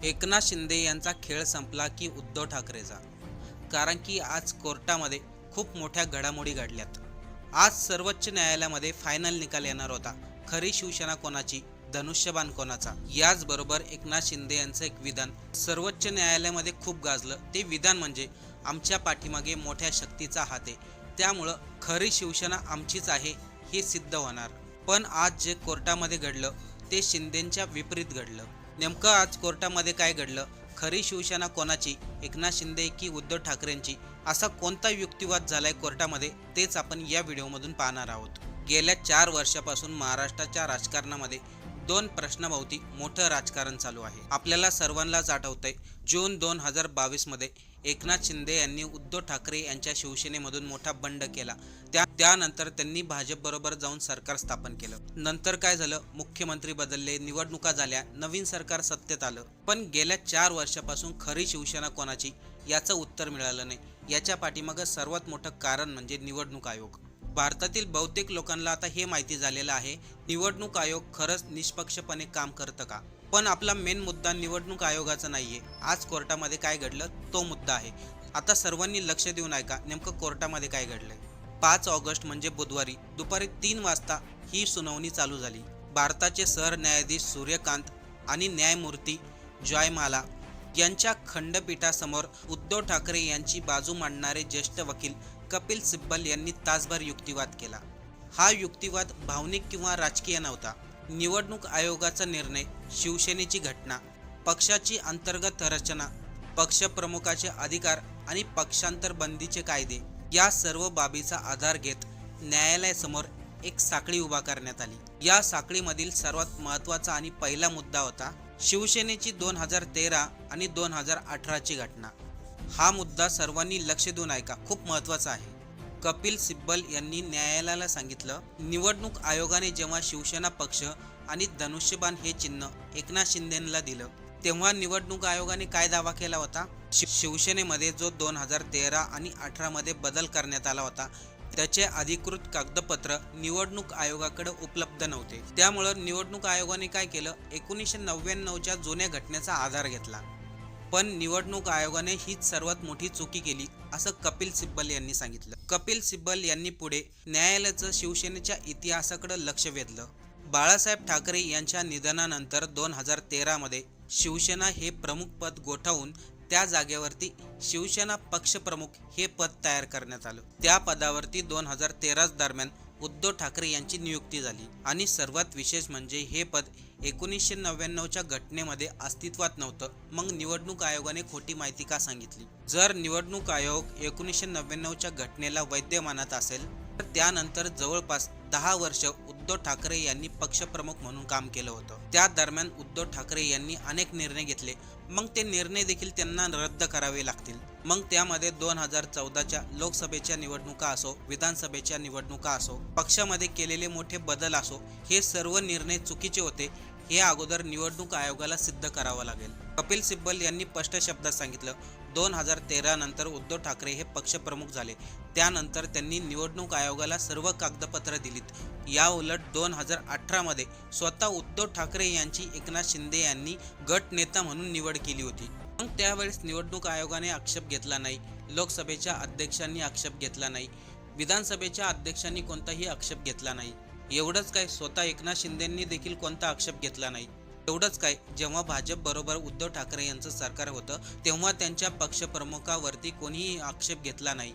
एकनाथ शिंदे यांचा खेळ संपला की उद्धव ठाकरेचा. कारण की आज कोर्टामध्ये खूप मोठ्या घडामोडी घडल्यात. आज सर्वोच्च न्यायालयामध्ये फायनल निकाल येणार होता. खरी शिवसेना कोणाची, धनुष्यबाण कोणाचा. याचबरोबर एकनाथ शिंदे यांचं एक विधान सर्वोच्च न्यायालयामध्ये खूप गाजलं. ते विधान म्हणजे आमच्या पाठीमागे मोठ्या शक्तीचा हात आहे, त्यामुळं खरी शिवसेना आमचीच आहे हे सिद्ध होणार. पण आज जे कोर्टामध्ये घडलं ते शिंदेंच्या विपरीत घडलं. नेमकं आज कोर्टामध्ये काय घडलं, खरी शिवसेना कोणाची, एकनाथ शिंदे की उद्धव ठाकरेंची, असा कोणता युक्तिवाद झालाय कोर्टामध्ये, तेच आपण या व्हिडिओमधून पाहणार आहोत. गेल्या 4 वर्षापासून महाराष्ट्राच्या राजकारणामध्ये दोन प्रश्नाभोवती मोठं राजकारण चालू आहे. आपल्याला सर्वांनाच आठवतंय, जून 2022 मध्ये एकनाथ शिंदे यांनी उद्धव ठाकरे यांच्या शिवसेनेमधून मोठा बंड केला. त्यानंतर त्यांनी भाजपबरोबर जाऊन सरकार स्थापन केलं. नंतर काय झालं, मुख्यमंत्री बदलले, निवडणुका झाल्या, नवीन सरकार सत्तेत आलं. पण गेल्या 4 वर्षापासून खरी शिवसेना कोणाची याचं उत्तर मिळालं नाही. याच्या पाठीमागं सर्वात मोठं कारण म्हणजे निवडणूक आयोग. भारतातील बहुतेक लोकांना आता हे माहिती झालेलं आहे, निवडणूक आयोग खरंच निष्पक्षपणे काम करतं का. पण आपला मेन मुद्दा निवडणूक आयोगाचा नाहीये. आज कोर्टामध्ये काय घडलं तो मुद्दा आहे. आता सर्वांनी लक्ष देऊन ऐका, नेमकं कोर्टामध्ये काय घडलंय. 5 ऑगस्ट म्हणजे बुधवारी दुपारी 3 वाजता ही सुनावणी चालू झाली. भारताचे सरन्यायाधीश सूर्यकांत आणि न्यायमूर्ती जयमाला यांच्या खंडपीठासमोर उद्धव ठाकरे यांची बाजू मांडणारे ज्येष्ठ वकील कपिल सिब्बल यांनी तासभर युक्तिवाद केला. हा युक्तिवाद भावनिक किंवा राजकीय नव्हता. निवडणूक आयोगाचा निर्णय, शिवसेनेची घटना, पक्षाची अंतर्गत रचना, पक्षप्रमुखाचे अधिकार आणि पक्षांतर बंदीचे कायदे या सर्व बाबीचा आधार घेत न्यायालयासमोर एक साखळी उभा करण्यात आली. या साखळीमधील सर्वात महत्त्वाचा आणि पहिला मुद्दा होता शिवसेनेची 2013 आणि 2018ची घटना. हा मुद्दा सर्वांनी लक्ष देऊन ऐका, खूप महत्त्वाचा आहे. कपिल सिब्बल यांनी न्यायालयाला सांगितलं, निवडणूक आयोगाने जेव्हा शिवसेना पक्ष आणि धनुष्यबाण हे चिन्ह एकनाथ शिंदेंना दिलं, तेव्हा निवडणूक आयोगाने काय दावा केला होता, शिवसेनेमध्ये जो 2013 आणि 18 मध्ये बदल करण्यात आला होता त्याचे अधिकृत कागदपत्र निवडणूक आयोगाकडे उपलब्ध नव्हते. त्यामुळं निवडणूक आयोगाने काय केलं, 1999च्या जुन्या घटनेचा आधार घेतला. पण निवडणूक आयोगाने हीच सर्वात मोठी चुकी केली असं कपिल सिब्बल यांनी सांगितलं. कपिल सिब्बल यांनी पुढे न्यायालयाचं शिवसेनेच्या इतिहासाकडे लक्ष वेधलं. बाळासाहेब ठाकरे यांच्या निधनानंतर 2013 मध्ये शिवसेना हे प्रमुख पद गोठवून त्या जागेवरती शिवसेना पक्षप्रमुख हे पद तयार करण्यात आलं. त्या पदावरती 2013 दरम्यान उद्धव ठाकरे यांची नियुक्ती झाली. आणि सर्वात विशेष म्हणजे हे पद 1999च्या घटनेमध्ये अस्तित्वात नव्हतं. मग निवडणूक आयोगाने खोटी माहिती का सांगितली. जर निवडणूक आयोग 1999च्या घटनेला वैध मानत असेल तर त्यानंतर जवळपास 10 वर्ष उद्धव ठाकरे यांनी पक्षप्रमुख म्हणून काम केलं होतं. त्या दरम्यान उद्धव ठाकरे यांनी अनेक निर्णय घेतले. मग ते निर्णय देखील त्यांना रद्द करावे लागतील. मग त्यामध्ये 2014च्या लोकसभेच्या निवडणुका असो, विधानसभेच्या निवडणुका असो, पक्षामध्ये केलेले मोठे बदल असो, हे सर्व निर्णय चुकीचे होते हे अगोदर निवडणूक आयोगाला सिद्ध करावं लागेल. कपिल सिब्बल यांनी स्पष्ट शब्दात सांगितलं, 2013 नंतर उद्धव ठाकरे हे पक्षप्रमुख झाले. त्यानंतर त्यांनी निवडणूक आयोगाला सर्व कागदपत्र दिलीत. या उलट 2018 मध्ये स्वतः उद्धव ठाकरे यांची एकनाथ शिंदे यांनी गट नेता म्हणून निवड केली होती. मग त्यावेळेस निवडणूक आयोगाने आक्षेप घेतला नाही, लोकसभेच्या अध्यक्षांनी आक्षेप घेतला नाही, विधानसभेच्या अध्यक्षांनी कोणताही आक्षेप घेतला नाही. एवढंच काय, स्वतः एकनाथ शिंदेंनी देखील कोणता आक्षेप घेतला नाही. एवढंच काय, जेव्हा भाजप बरोबर उद्धव ठाकरे यांचं सरकार होतं तेव्हा त्यांच्या पक्षप्रमुखावरती कोणीही आक्षेप घेतला नाही.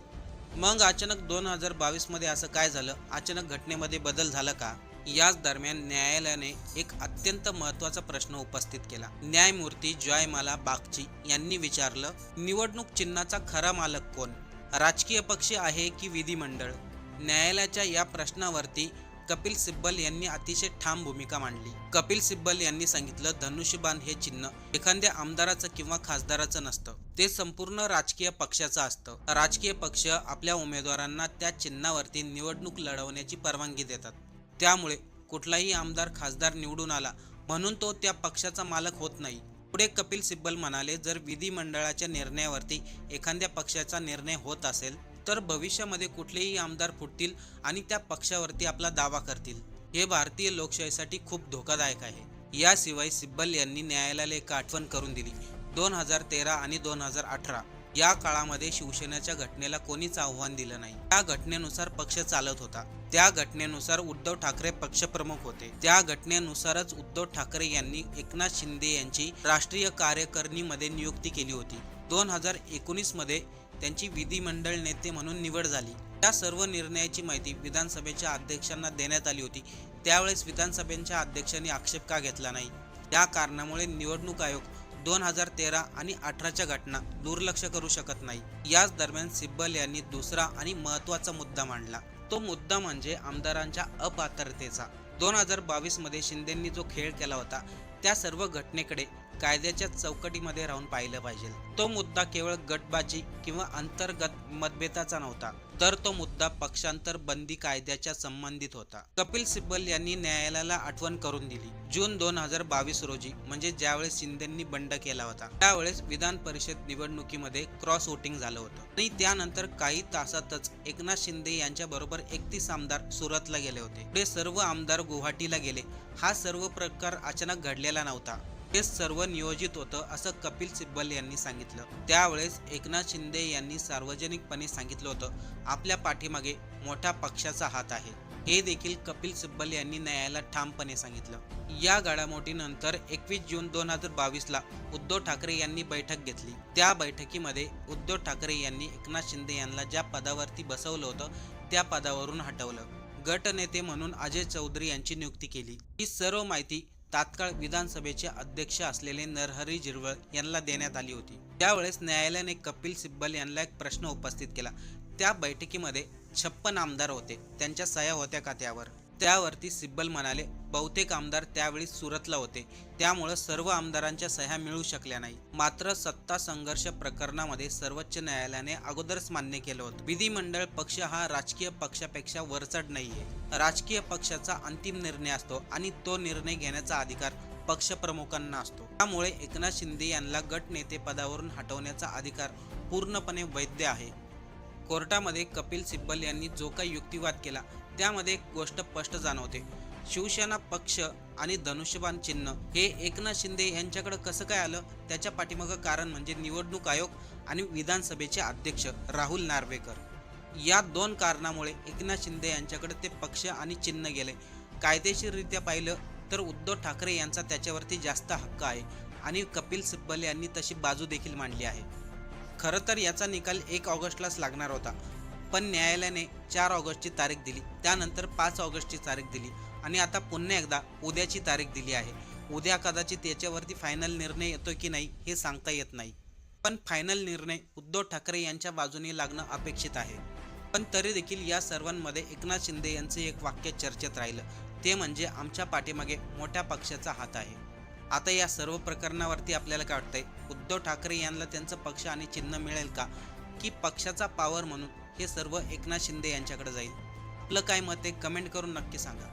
मग अचानक 2022 मध्ये असं काय झालं, अचानक घटनेमध्ये बदल झाला का. याच दरम्यान न्यायालयाने एक अत्यंत महत्त्वाचा प्रश्न उपस्थित केला. न्यायमूर्ती जयमाला बागची यांनी विचारलं, निवडणूक चिन्हाचा खरा मालक कोण, राजकीय पक्ष आहे की विधिमंडळ. न्यायालयाच्या या प्रश्नावरती कपिल सिब्बल यांनी अतिशय ठाम भूमिका मांडली. कपिल सिब्बल यांनी सांगितलं, धनुष्यबाण हे चिन्ह एखाद्या आमदाराचं किंवा खासदाराचं नसतं, ते संपूर्ण राजकीय पक्षाचं असतं. राजकीय पक्ष आपल्या उमेदवारांना त्या चिन्हावरती निवडणूक लढवण्याची परवानगी देतात. त्यामुळे कुठलाही आमदार खासदार निवडून आला म्हणून तो त्या पक्षाचा मालक होत नाही. पुढे कपिल सिब्बल म्हणाले, जर विधिमंडळाच्या निर्णयावरती एखाद्या पक्षाचा निर्णय होत असेल तर भविष्यामध्ये कुठलेही आमदार फुटतील आणि त्या पक्षावरती आपला दावा करतील. हे भारतीय लोकशाहीसाठी खूप धोकादायक आहे. याशिवाय सिब्बल यांनी न्यायालयाला एक आठवण करून दिली. 2013 आणि 2018 या काळामध्ये शिवसेनेच्या घटनेला कोणीच आव्हान दिलं नाही. त्या घटनेनुसार पक्ष चालत होता. त्या घटनेनुसार उद्धव ठाकरे पक्षप्रमुख होते. त्या घटनेनुसारच उद्धव ठाकरे यांनी एकनाथ शिंदे यांची राष्ट्रीय कार्यकारिणीमध्ये नियुक्ती केली होती. 2019 मध्ये त्यांची विधिमंडळ नेते म्हणून निवड झाली. या सर्व निर्णयाची माहिती विधानसभेच्या अध्यक्षांना देण्यात आली होती. त्यावेळेस विधानसभेच्या अध्यक्षांनी आक्षेप का घेतला नाही? या कारणामुळे निवडणूक आयोग 2013 आणि 18च्या घटना दुर्लक्ष करू शकत नाही. याच दरम्यान सिब्बल यांनी दुसरा आणि महत्त्वाचा मुद्दा मांडला. तो मुद्दा म्हणजे आमदारांच्या अपात्रतेचा. 2022 मध्ये शिंदेंनी जो खेळ केला होता त्या सर्व घटनेकडे कायद्याच्या चौकटीमध्ये राहून पाहिलं पाहिजे. तो मुद्दा केवळ गटबाजी किंवा अंतर्गत मतभेदाचा नव्हता, तर तो मुद्दा पक्षांतर बंदी कायद्याच्या संबंधित होता. कपिल सिब्बल यांनी न्यायालयाला आठवण करून दिली. जून 2022 रोजी म्हणजे ज्यावेळेस शिंदेंनी बंड केला होता त्यावेळेस विधान परिषद निवडणुकीमध्ये क्रॉस वोटिंग झालं होतं आणि त्यानंतर काही तासातच एकनाथ शिंदे यांच्या बरोबर 31 आमदार सुरतला गेले होते. पुढे सर्व आमदार गुवाहाटीला गेले. हा सर्व प्रकार अचानक घडलेला नव्हता. हे सर्व नियोजित होतं असं कपिल सिब्बल यांनी सांगितलं. त्यावेळेस एकनाथ शिंदे यांनी सार्वजनिकपणे सांगितलं होतं आपल्या पाठीमागे मोठ्या पक्षाचा हात आहे. हे देखील कपिल सिब्बल यांनी न्यायालयात ठामपणे सांगितलं. या घडामोडीनंतर 21 जून 2022ला उद्धव ठाकरे यांनी बैठक घेतली. त्या बैठकीमध्ये उद्धव ठाकरे यांनी एकनाथ शिंदे यांना ज्या पदावरती बसवलं होतं त्या पदावरून हटवलं. गटनेते म्हणून अजय चौधरी यांची नियुक्ती केली. ही सर्व माहिती तात्काळ विधानसभेचे अध्यक्ष असलेले नरहरी झिरवळ यांना देण्यात आली होती. त्यावेळेस न्यायालयाने कपिल सिब्बल यांना एक प्रश्न उपस्थित केला. त्या बैठकीमध्ये 56 आमदार होते, त्यांच्या सह्या होत्या का त्यावर? त्यावरती सिब्बल म्हणाले बहुतेक आमदार त्यावेळी सुरतला होते, त्यामुळे सर्व आमदारांच्या सह्या मिळू शकल्या नाही. मात्र सत्ता संघर्ष प्रकरणामध्ये सर्वोच्च न्यायालयाने अगोदरच मान्य केलं होतं विधिमंडळ पक्ष हा राजकीय पक्षापेक्षा वरचढ नाहीये. राजकीय पक्षाचा अंतिम निर्णय असतो आणि तो निर्णय घेण्याचा अधिकार पक्षप्रमुखांना असतो. त्यामुळे एकनाथ शिंदे यांना गटनेते पदावरून हटवण्याचा अधिकार पूर्णपणे वैध आहे. कोर्टामध्ये कपिल सिब्बल यांनी जो काही युक्तिवाद केला त्यामध्ये एक गोष्ट स्पष्ट जाणवते. शिवसेना पक्ष आणि धनुष्यबाण चिन्ह हे एकनाथ शिंदे यांच्याकडे कसं काय आलं? त्याच्या पाठीमागं कारण म्हणजे निवडणूक आयोग आणि विधानसभेचे अध्यक्ष राहुल नार्वेकर. या दोन कारणामुळे एकनाथ शिंदे यांच्याकडे ते पक्ष आणि चिन्ह गेले. कायदेशीररित्या पाहिलं तर उद्धव ठाकरे यांचा त्याच्यावरती जास्त हक्क आहे आणि कपिल सिब्बल यांनी तशी बाजू देखील मांडली आहे. खरं तर याचा निकाल 1 ऑगस्टलाच लागणार होता, पण न्यायालयाने 4 ऑगस्टची तारीख दिली, त्यानंतर 5 ऑगस्टची तारीख दिली आणि आता पुन्हा एकदा उद्याची तारीख दिली आहे. उद्या कदाचित याच्यावरती फायनल निर्णय येतो की नाही हे सांगता येत नाही, पण फायनल निर्णय उद्धव ठाकरे यांच्या बाजूने लागणं अपेक्षित आहे. पण तरी देखील या सर्वांमध्ये एकनाथ शिंदे यांचे एक वाक्य चर्चेत राहिलं, ते म्हणजे आमच्या पाठीमागे मोठ्या पक्षाचा हात आहे. आता या सर्व प्रकरणावरती आपल्याला काय वाटतंय? उद्धव ठाकरे यांना त्यांचं पक्ष आणि चिन्ह मिळेल का, की पक्षाचा पावर म्हणून हे सर्व एकनाथ शिंदे यांच्याकडे जाईल? आपलं काय मत आहे कमेंट करून नक्की सांगा.